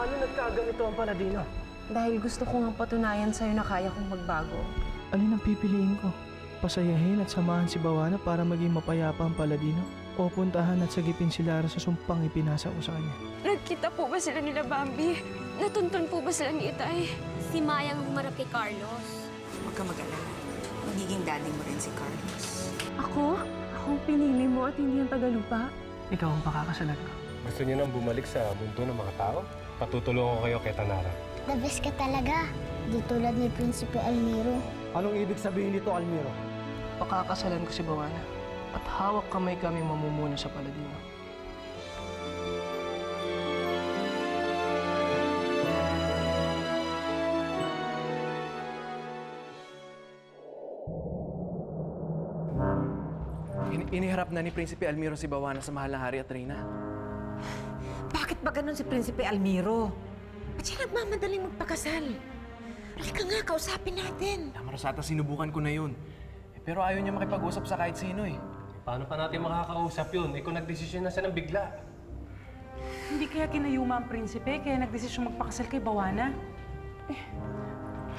Paano nagkaganito ang Paladino? Dahil gusto ko nga patunayan sa'yo na kaya kong magbago. Alin ang pipiliin ko? Pasayahin at samahan si Bawana para maging mapayapa ang Paladino? O puntahan at sagipin si Lara sa sumpang ipinasa ko sa kanya? Nagkita po ba sila nila Bambi? Natuntun po ba sila ni Itay? Si Mayang humarap kay Carlos. Huwag ka mag-alala. Magiging daddy mo rin si Carlos. Ako? Akong pinili mo at hindi ang Tagalupa? Ikaw ang pakakasalan ko. Gusto niyo nang bumalik sa mundo ng mga tao? Patutulungan ko kayo kay Tanara. The best ka talaga. Di tulad ni Prinsipe Almiro. Anong ibig sabihin nito, Almiro? Pakakasalan ko si Bawana at hawak kamay kami mamumuno sa Paladino. Iniharap na ni Prinsipe Almiro si Bawana sa mahal na hari at reyna. Bakit ba ganun si Prinsipe Almiro? Ba't siya nagmamadaling magpakasal? Halika nga, kausapin natin. Marosata, sinubukan ko na yun. Pero ayaw niya makipag-usap sa kahit sino eh. Paano pa natin makakausap yun? Kung nagdesisyon na siya ng bigla. Hindi kaya kinayuma ang prinsipe, kaya nagdesisyon magpakasal kay Bawana?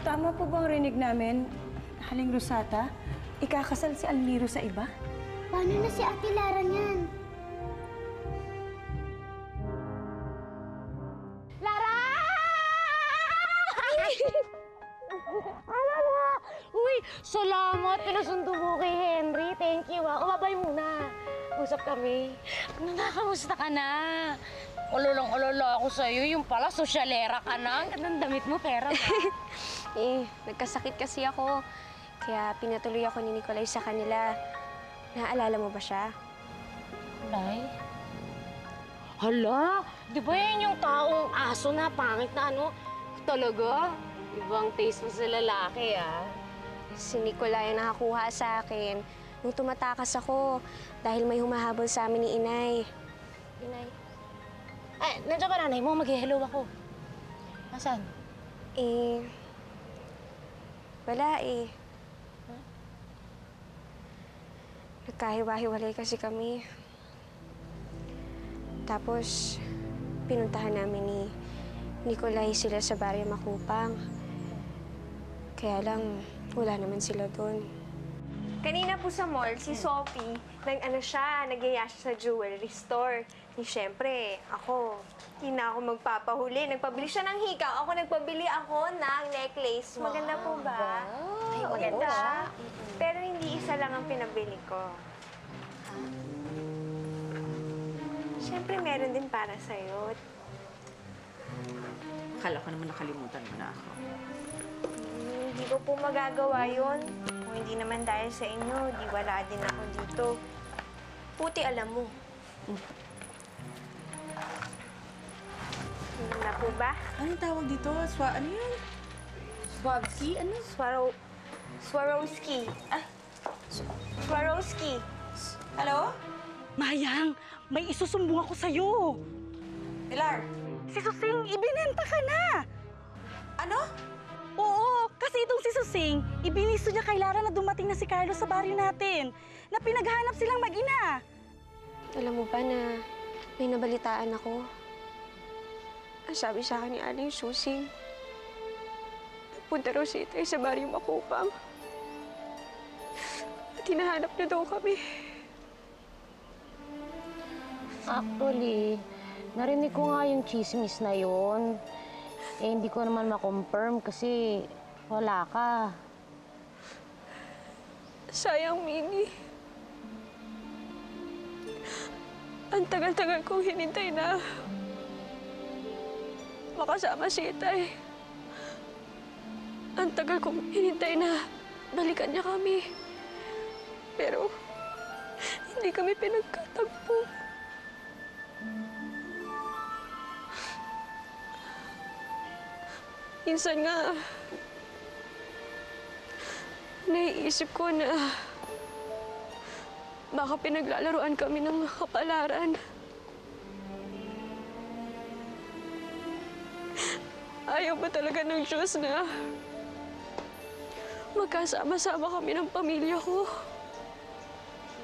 Tama po bang rinig namin, Haling Rosata? Ikakasal si Almiro sa iba? Paano na si Ate Lara niyan? Lara! Alala! Uy, salamat. Pinasundo mo kay Henry. Thank you, ah. Umabay muna. Usap kami. Nakakamusta ka na? Ululang-ulala ako sa'yo. Yung pala, sosyalera ka na. Ang gandang damit mo, pera pa. Nagkasakit kasi ako. Kaya pinatuloy ako ni Nicolay sa kanila. Naaalala mo ba siya? Nay? Hala, di ba yan yung taong aso na pangit na ano? Talaga? Ibang taste mo sa lalaki, ah. Si Nicolay ang nakakuha sa akin nung tumatakas ako dahil may humahabol sa amin ni Inay. Inay. Ay, nandiyan ka nanay mo. Mag-hello ako. Nasaan? Wala eh. Nagkahiwa-hiwalay kasi kami. Tapos, pinuntahan namin ni Nicolay sila sa Barrio Makupang. Kaya lang, wala naman sila doon. Kanina po sa mall, si Sophie, nag-iya siya sa jewelry store. Siyempre, ako, hindi na ako magpapahuli. Nagpabili siya ng hikaw. Nagpabili ako ng necklace. Maganda po ba? Ay, Maganda. Pero hindi isa lang ang pinabili ko. Siyempre, meron din para sa'yo. Akala ko naman nakalimutan mo na ako. Hindi ko po magagawa yun. Kung hindi naman dahil sa inyo, di wala din ako dito. Puti alam mo. Ano na po ba? Anong tawag dito? Ano yun? Swabski? Ano? Swarovski. Swarovski. Hello? Mayang, may isusumbong ako sa'yo. Pilar? Si Susing, ibinenta ka na! Ano? Oo, kasi itong si Susing, ibinisto niya kay Lara na dumating na si Carlos sa baryo natin, na pinaghanap silang mag-ina. Alam mo ba na may nabalitaan ako? Ang sabi sa akin ni Aling Susing, punta raw si Itay sa Baryo Makupang. At hinahanap na daw kami. Actually, narinig ko nga yung chismis na yon. Hindi ko naman ma-confirm kasi wala ka. Sayang, Mini. Ang tagal-tagal kong hinintay na makasama si Itay. Ang tagal kong hinintay na balikan niya kami. Pero hindi kami pinagkatagpo. Minsan nga, naiisip ko na baka pinaglalaruan kami ng kapalaran. Ayaw ba talaga ng Diyos na magkasama-sama kami ng pamilya ko?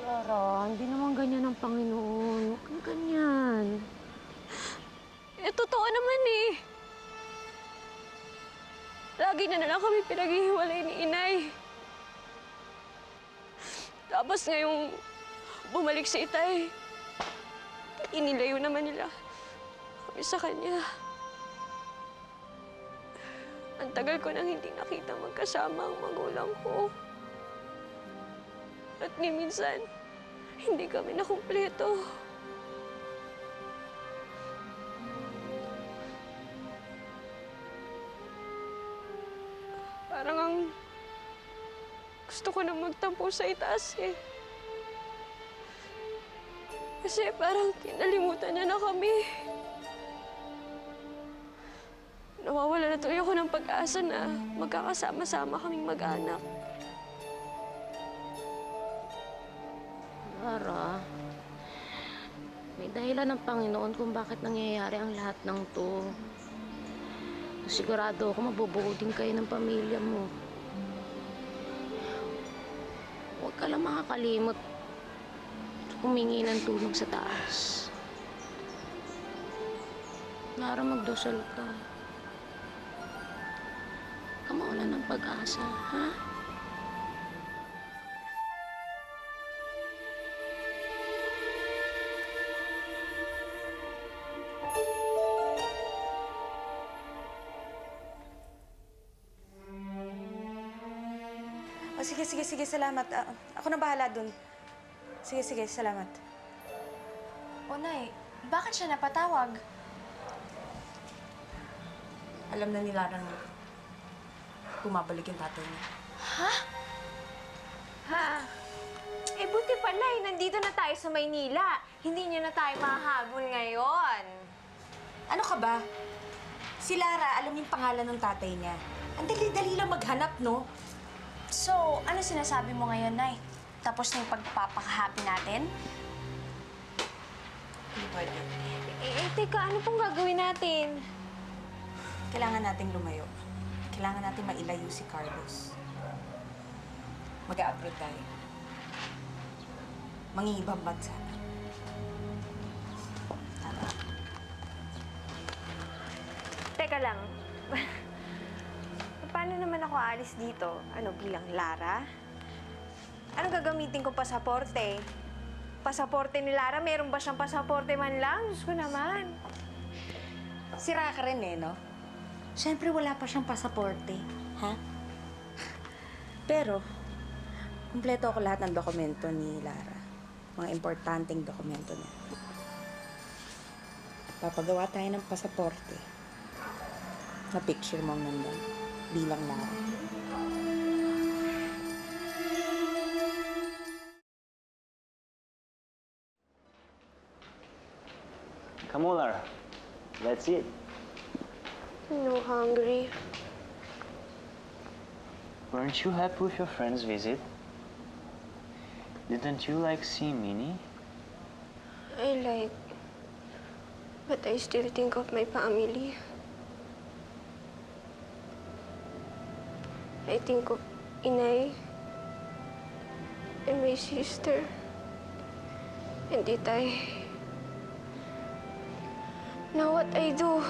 Lara, hindi naman ganyan ang Panginoon. Huwag kang ganyan. Totoo naman eh. lagi niya na lang kami pinaghihiwalay ni inay. Tapos ngayong bumalik si itay, inilayo naman nila kami sa kanya. Ang tagal ko nang hindi nakita magkasama ang magulang ko. At ni minsan, hindi kami nakumpleto. Parang ang gusto ko na magtampo sa itaas eh. Kasi parang kinalimutan niya na kami. Nawawala na tuloy ako ng pag-asa na magkakasama-sama kaming mag-anak. Lara, may dahilan ng Panginoon kung bakit nangyayari ang lahat ng to. Sigurado ako mabubuo din kayo ng pamilya mo. Huwag ka lang makakalimot humingi ng tulong sa taas. Lara, magdasal ka. Kamawalan ng pag-asa, ha? Oh, sige, salamat. Ako na bahala dun. Sige, salamat. O, Nay, bakit siya napatawag? Alam na nila nang bumabalik yung tatay niya. Ha? Eh, buti pala eh. Nandito na tayo sa Maynila. Hindi niyo na tayo mahahabol ngayon. Ano ka ba? Si Lara, alam yung pangalan ng tatay niya. Ang dali-dali lang maghanap, no? So, ano sinasabi mo ngayon, Nay? Tapos na yung pagpapakahappy natin? Hindi pwede. Teka, ano pong gagawin natin? Kailangan nating lumayo. Kailangan natin mailayo si Carlos. Mag-a-abroad tayo. Mangingibang bansa. Tama. Teka lang. Paano naman ako aalis dito? Ano, bilang Lara? Anong gagamitin kong pasaporte? Pasaporte ni Lara? Meron ba siyang pasaporte man lang? Diyos ko naman. Sira ka rin eh, no? Siyempre wala pa siyang pasaporte, ha? Pero, kumpleto ako lahat ng dokumento ni Lara. Mga importanteng dokumento niya. Papagawa tayo ng pasaporte. Na picture mo nandun. Bilang Lara. Come on, Lara. Let's eat. No hungry. Weren't you happy with your friend's visit? Didn't you like seeing Minnie? I like. But I still think of my family. I think of Inay and my sister and Itay. Now what I do?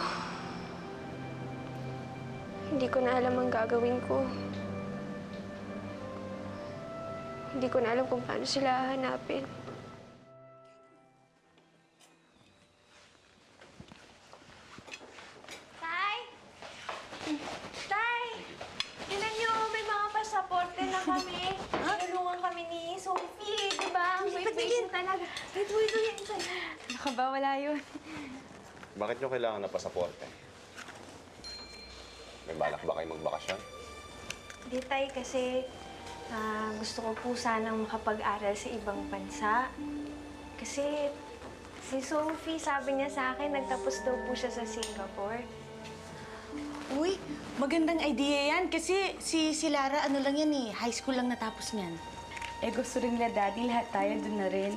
Hindi ko na alam ang gagawin ko. Hindi ko na alam kung paano sila hahanapin. Tay! Tay! Tignan niyo, may mga pasaporte na kami. Tinulungan kami ni Sophie, di ba? May face na talaga. Ito yan. Ano ka ba? Wala yun. Bakit nyo kailangan ng pasaporte? May balak ba kayo magbakasyon? Hindi, Tay, kasi gusto ko po sanang makapag-aral sa ibang bansa. Kasi si Sophie, sabi niya sa akin, nagtapos daw po siya sa Singapore. Uy, magandang idea yan. Kasi si Lara, ano lang yan eh, high school lang natapos niyan. Eh gusto rin nila Daddy, lahat tayo doon na rin.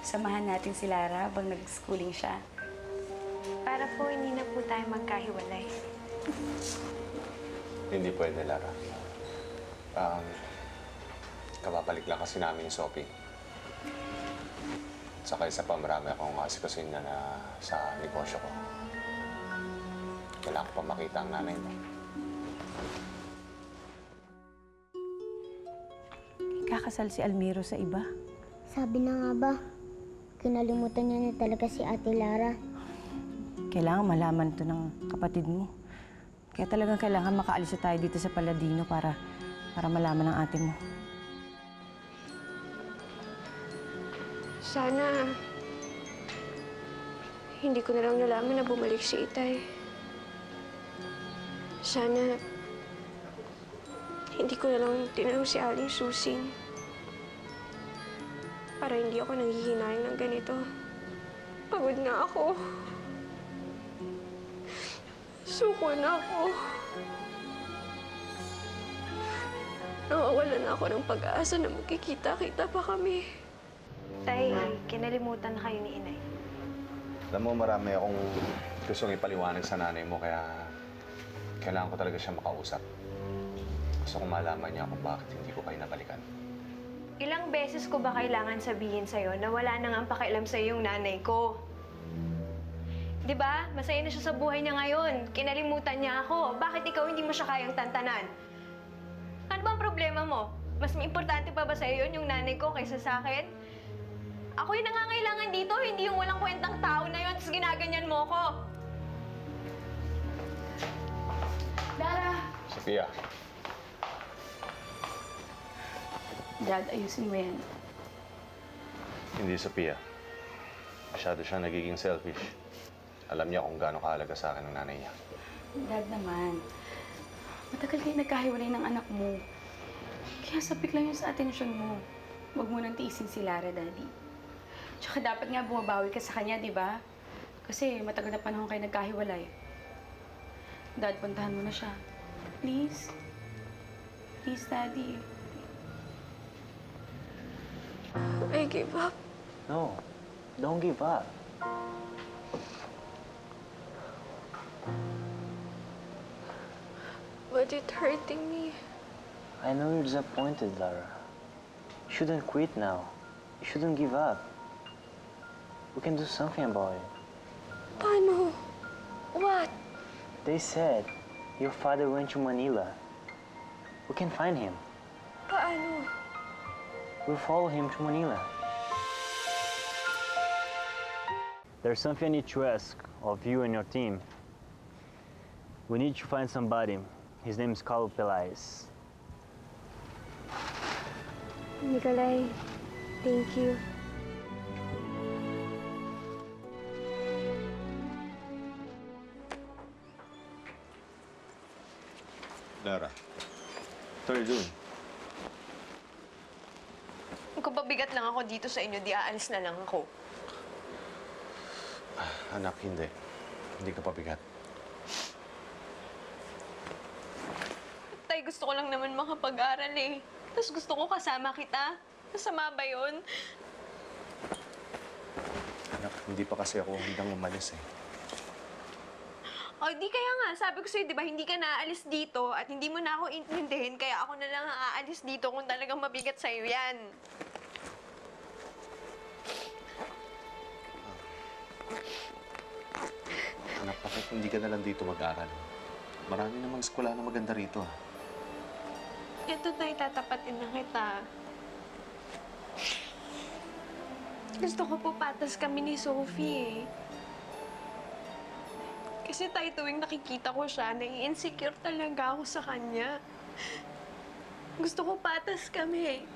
Samahan natin si Lara habang nag-schooling siya. Para po hindi na po tayo magkahiwalay. Hindi pwede, Lara. Kababalik lang kasi namin ni Sophie. Saka isa pa, marami akong asikasin na sa negosyo ko. Kailangan ko pa makita ang nanay mo. ikakasal si Almiro sa iba? Sabi na nga ba, kinalimutan niya na talaga si Ate Lara. Kailangan malaman to ng kapatid mo. Kaya talagang kailangan makaalis na tayo dito sa Paladino para malaman ng ate mo. Sana hindi ko na lang nalaman na bumalik si Itay. Sana hindi ko na lang tinanong si Aling Susing para hindi ako nanghihinayang ng ganito. Pagod na ako. Suko na ako. Nawawala na ako ng pag-asa na magkikita-kita pa kami. Tay, kinalimutan na kayo ni Inay. Alam mo, marami akong gustong ipaliwanag sa nanay mo, kaya kailangan ko talaga siya makausap. Gusto kong malaman niya kung bakit hindi ko kayo nabalikan. Ilang beses ko ba kailangan sabihin sa'yo na wala nang ang pakialam sa'yo yung nanay ko? Di ba? Masaya na siya sa buhay niya ngayon. Kinalimutan niya ako. Bakit ikaw hindi mo siya kayang tantanan? Ano bang problema mo? Mas importante pa ba sa'yo yun yung nanay ko kaysa sa akin? Ako yung nangangailangan dito, hindi yung walang kwentang tao na yun, tapos ginaganyan mo ko. Lara! Sophia, Dad, ayusin mo yan. hindi Sophia. Masyado siya nagiging selfish. Alam niya kung gaano kahalaga sa akin ng nanay niya. Dad naman, matagal kayo nagkahiwalay ng anak mo. Kaya sapik lang yun sa atensyon mo. Huwag mo nang tiisin si Lara, Daddy. Tsaka dapat nga bumabawi ka sa kanya, di ba? Kasi matagal na panahon kayo nagkahiwalay. Dad, puntahan mo na siya. Please? Please, Daddy. I give up. No, don't give up. But it's hurting me. I know you're disappointed, Lara. You shouldn't quit now. You shouldn't give up. We can do something about it. Paano? What? They said your father went to Manila. We can find him. Paano? We'll follow him to Manila. There's something I need to ask of you and your team. We need to find somebody. His name is Carlo Pelaez. Nikolai, thank you. Lara, what are you doing? Kung pabigat lang ako dito sa inyo, di aalis na lang ako. Anak, hindi. Hindi ka pabigat. Tay, gusto ko lang naman makapag-aral eh. Tapos gusto ko kasama kita. Masama ba yun? Anak, hindi pa kasi ako handang umalis eh. O, di kaya nga. Sabi ko sa'yo, di ba, hindi ka naaalis dito at hindi mo na ako intindihin, kaya ako na lang ang aalis dito kung talagang mabigat sa'yo yan. Anak, bakit hindi ka na lang dito mag-aral? Marami namang eskwela na maganda rito ah. Ito tayo, tatapatin na kita. Gusto ko po patas kami ni Sophie eh. Kasi tayo tuwing nakikita ko siya, nai-insecure talaga ako sa kanya. Gusto ko patas kami.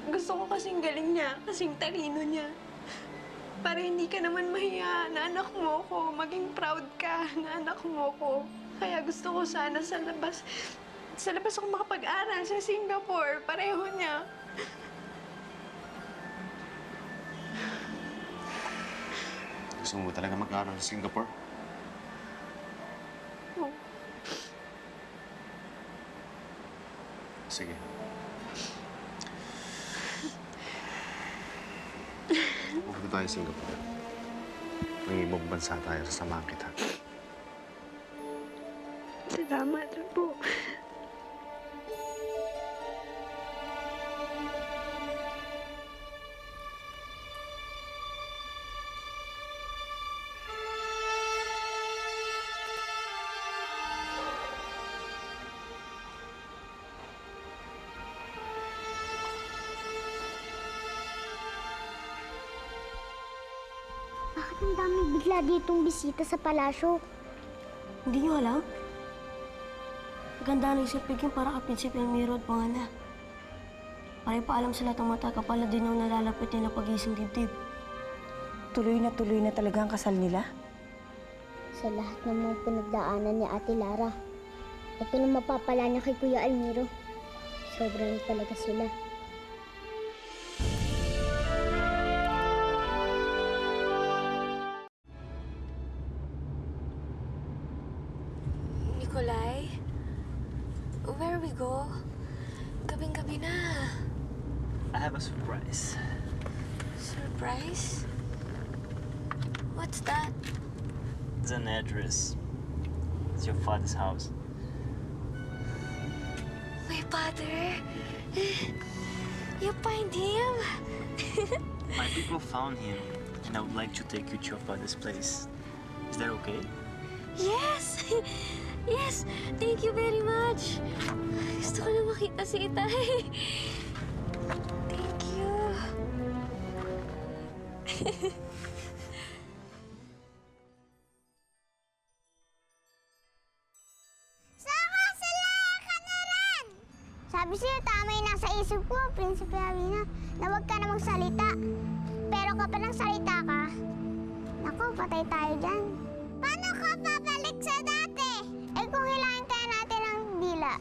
Gusto ko kasing galing niya, kasing talino niya. Para hindi ka naman mahiya na anak mo ko, maging proud ka na anak mo ko. Kaya gusto ko sana sa labas ako makapag-aral sa Singapore, pareho niya. Gusto mo talaga mag-aral sa Singapore? Oh. Sige. Pupunta tayo sa Singapore. May ibang bansa tayo, sasamahan kita. Salamat po. Ang daming bigla ditong bisita sa palasyo. Hindi niyo alam? Ganda ng isipin para kay Prinsipe Almiro at mga anak. Para ipaalam sa lahat ng mga taga-Paladino na lalapit nila pag-iisang dibdib. Tuloy na talaga ang kasal nila? Sa lahat ng mga pinagdaanan ni Ate Lara, ito na mapapala niya kay Kuya Almiro. Sobrang talaga sila. Nikolai, where we go? Gabing-gabi na. I have a surprise. Surprise? What's that? It's an address. It's your father's house. My father? You find him? My people found him, and I would like to take you to your father's place. Is that okay? Yes! Yes! Thank you very much! Gusto ko na makita si Itay. Thank you. Sabi siya, tama yung nasa isip ko, Prinsipe Almiro, na huwag ka na magsalita. Pero kapag nagsalita ka, naku, patay tayo dyan. Paano ka babalik sa dati? Eh kung hilahin kaya natin ang dila.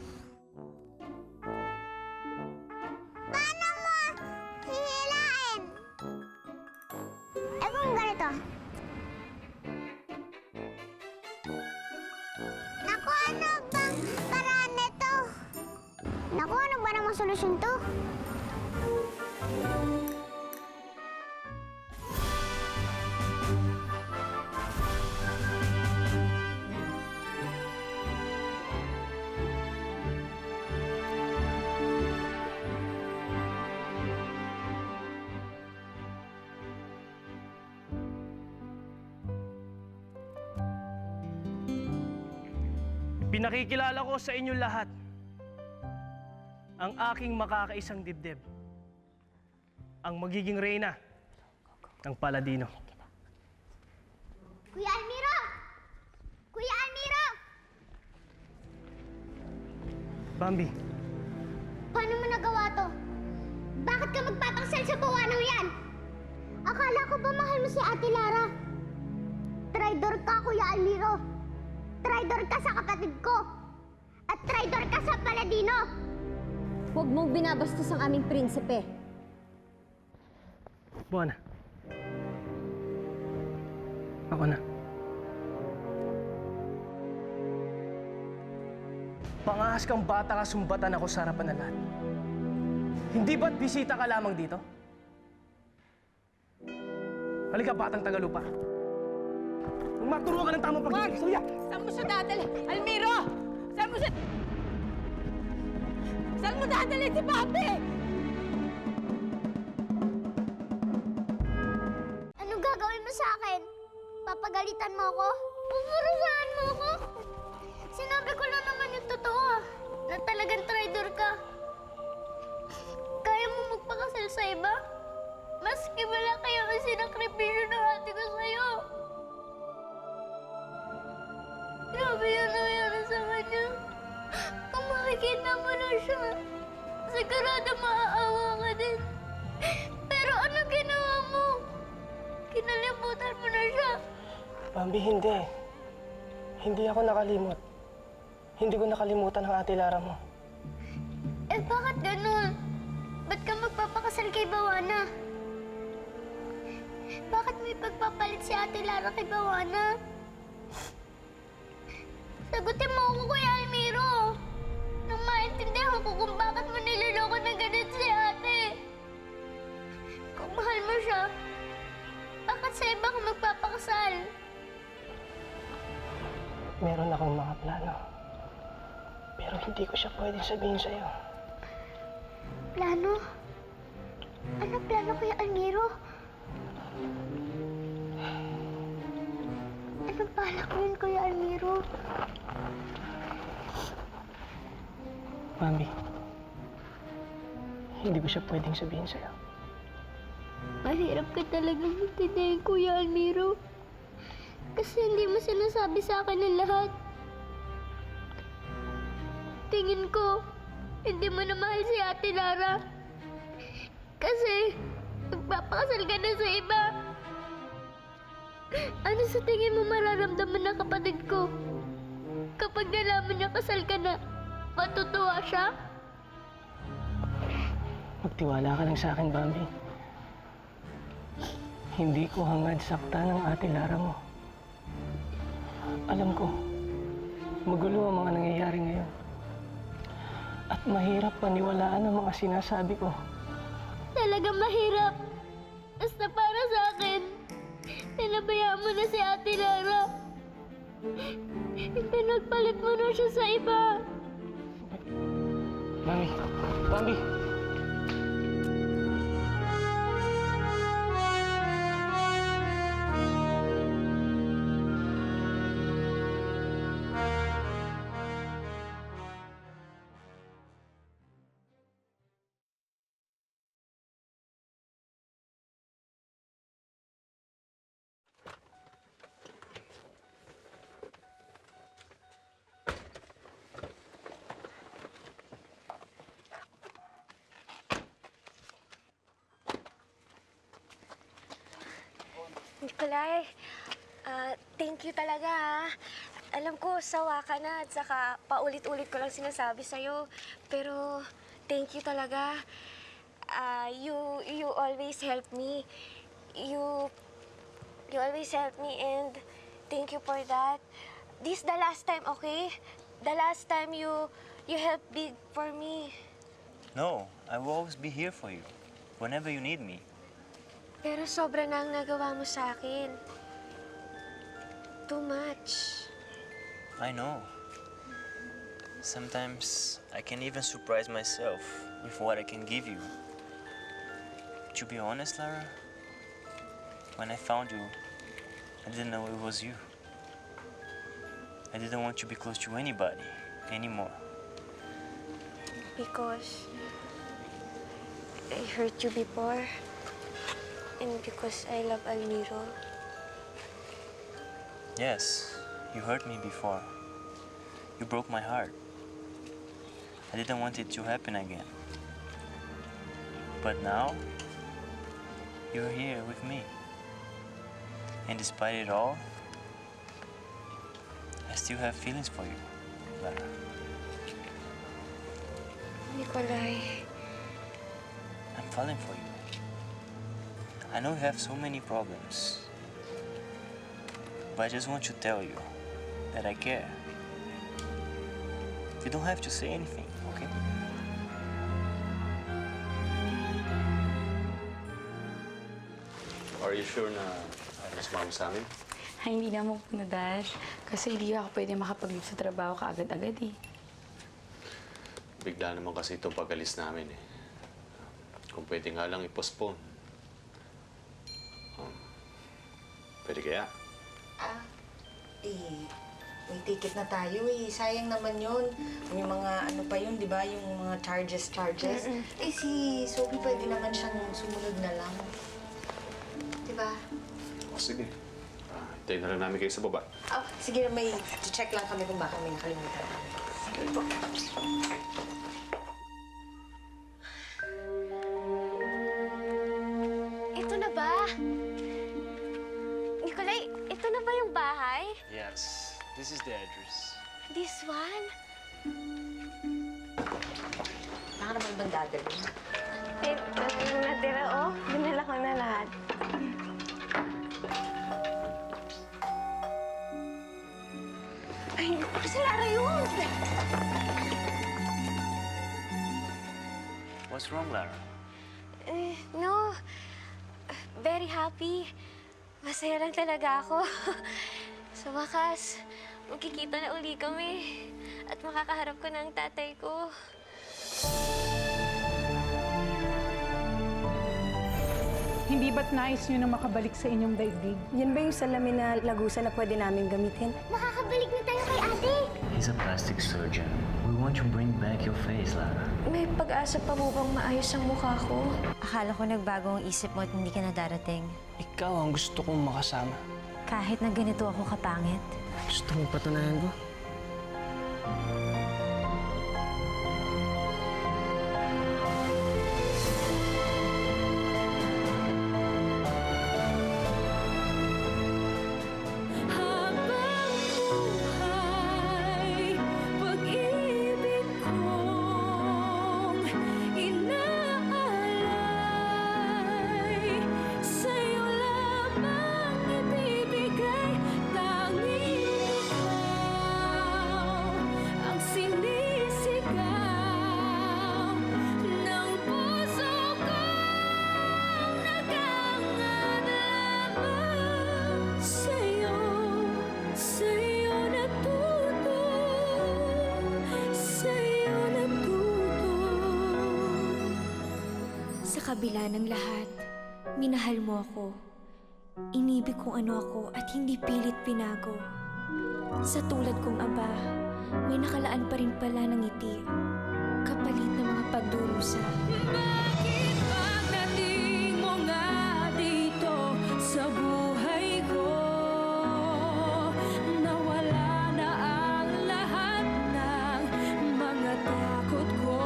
Paano mo hihilain? Eh kung ganito. Naku, ano bang paraan nito? Naku, ano ba namang solusyon to? Pinakikilala ko sa inyo lahat ang aking makakaisang dibdib. Ang magiging reyna ng Paladino. Kuya Almiro! Kuya Almiro! Bambi, Paano mo nagawa to? Bakit ka magpapaksal sa bawanang yan? Akala ko ba mahal mo si Ate Lara? Traidor ka, Kuya Almiro. Traidor ka sa kapatid ko. At traidor ka sa Paladino. Huwag mong binabastos ang aming prinsipe. Buwana. Ako na. Pangahas kang bata ka, sumbatan ako sa harapan ng lahat. Hindi ba't bisita ka lamang dito? Halika, batang Tagalupa. Kung maturo ka ng tamang pagkikisaya. Saan mo siya dadali? Almiro! Saan mo siya... Saan mo dadali si Papi? Anong gagawin mo sa akin? Papagalitan mo ako? Pupurusahan mo ako? Sinabi ko lang naman yung totoo na talagang traidor ka. Kaya mo magpakasal sa iba? Maski malaki ang sinakripisyo ng ate ko sa'yo. Grabe yung nangyari sa kanya. Kung makikita mo na siya, sigurado maaawa ka din. Pero ano ginawa mo? Kinalimutan mo na siya. Bambi, hindi. Hindi ako nakalimot. Hindi ko nakalimutan ang Ate Lara mo. Eh bakit ganun? Ba't ka magpapakasal kay Bawana? Bakit may pagpapalit si Ate Lara kay Bawana? Sagutin mo ako, Kuya Almiro. Nang maintindihan ko kung bakit mo niloloko na ganun si ate. Kung mahal mo siya, bakit sa iba ka magpapakasal? Meron akong mga plano. Pero hindi ko siya pwedeng sabihin sa'yo. Plano? Ano plano, Kuya Almiro? Anong balak mo yun, Kuya Almiro? Bambi, hindi ko siya pwedeng sabihin sa'yo. Mahirap ka talagang magtindahin, Kuya Almiro. Kasi hindi mo sinasabi sa akin ang lahat. Tingin ko, hindi mo na mahal si Ate Lara. Kasi, magpapakasal ka na sa iba. Ano sa tingin mo mararamdaman ng kapatid ko? Kapag nalaman niya kasal ka na, matutuwa siya? Magtiwala ka lang sa akin, Bambi. Hindi ko hangad saktan ang Ate Lara mo. Alam ko, magulo ang mga nangyayari ngayon. At mahirap paniwalaan ang mga sinasabi ko. Talagang mahirap. Basta para sa akin, pinabayaan mo na si Ate Lara. Pinagpalit mo na siya sa iba. Bambi! Bambi! Nikolay, thank you talaga ha. Alam ko, sawa ka na at saka paulit-ulit ko lang sinasabi sa'yo. Pero, thank you talaga. You always help me. You always help me and thank you for that. This the last time, okay? The last time you helped big for me. No, I will always be here for you, whenever you need me. Pero sobra na ang nagawa mo sa akin. Too much. I know. Sometimes I can even surprise myself with what I can give you. To be honest, Lara, when I found you, I didn't know it was you. I didn't want to be close to anybody anymore. Because I hurt you before. And because I love Almiro. Yes, you hurt me before. You broke my heart. I didn't want it to happen again. But now, you're here with me. And despite it all, I still have feelings for you, Lara. Nikolay, I'm falling for you. I know you have so many problems, but I just want to tell you that I care. You don't have to say anything, okay? Are you sure na mas mami sa amin? Ay, hindi na mo na, Dash. Kasi hindi ako pwede makapag-leave sa trabaho kaagad-agad eh. Bigla naman kasi itong pag-alis namin eh. Kung pwede nga lang i-postpone. Pwede kaya? May ticket na tayo eh. Sayang naman yun. May mga ano pa yun, di ba? Yung mga charges. Si Sophie pwede naman siyang sumunod na lang. Di ba? O sige. Hintayin na lang namin kayo sa baba. Sige, may check lang kami kung baka may nakalimutan. Sige po. ito na ba? Nikolay, ito na ba yung bahay? Yes, this is the address. This one? Baka naman bang dadalhin? Eh, natira oh. Dinala ko na lahat. Ay, si Lara yun! What's wrong, Lara? No. Very happy. Masaya lang talaga ako. Sa wakas, magkikita na uli kami. At makakaharap ko ng tatay ko. Hindi ba't nais nyo na makabalik sa inyong daigdig? Yan ba yung salamin na lagusan na pwede namin gamitin? Makakabalik na tayo kay ate! He's a plastic surgeon. We want to bring back your face, Lara. May pag-asa pa mo bang maayos ang mukha ko? Akala ko nagbago ang isip mo at hindi ka na darating. Ikaw ang gusto kong makasama. Kahit na ganito ako kapangit. Gusto mo patunayan ko? Sa kabila ng lahat, minahal mo ako. Inibig kung ano ako at hindi pilit pinago. Sa tulad kong aba, may nakalaan pa rin pala ng ngiti. Kapalit ng mga pagdurusa. Bakit pagdating mo nga dito sa buhay ko, nawala na ang lahat ng mga takot ko?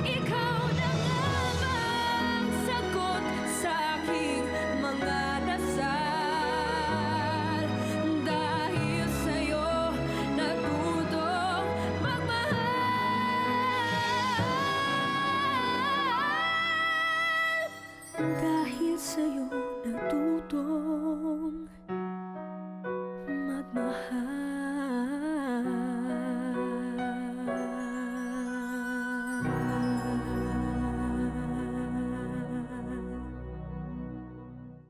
Ikaw na nga bang sagot sa aking mga dasal? Dahil sa'yo natutong dahil sa'yo natutong magmahal.